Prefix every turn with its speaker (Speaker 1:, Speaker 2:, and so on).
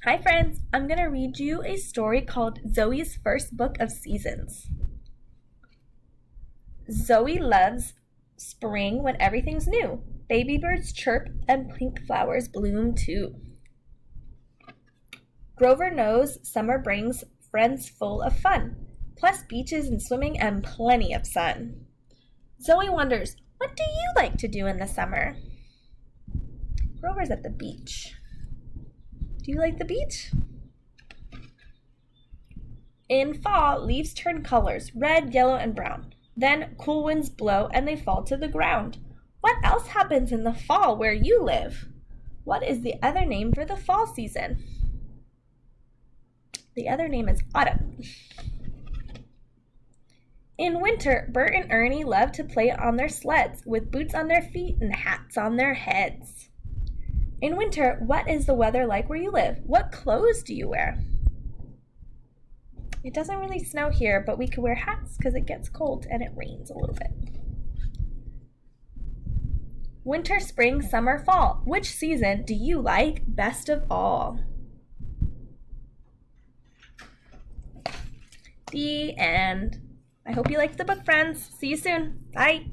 Speaker 1: Hi, friends. I'm going to read you a story called Zoe's First Book of Seasons. Zoe loves spring when everything's new. Baby birds chirp and pink flowers bloom too. Grover knows summer brings friends full of fun, plus beaches and swimming and plenty of sun. Zoe wonders, what do you like to do in the summer? Grover's at the beach. Do you like the beach? In fall, leaves turn colors, red, yellow, and brown. Then cool winds blow and they fall to the ground. What else happens in the fall where you live? What is the other name for the fall season? The other name is autumn. In winter, Bert and Ernie love to play on their sleds with boots on their feet and hats on their heads. In winter, what is the weather like where you live? What clothes do you wear? It doesn't really snow here, but we could wear hats because it gets cold and it rains a little bit. Winter, spring, summer, fall. Which season do you like best of all? The end. I hope you liked the book, friends. See you soon. Bye.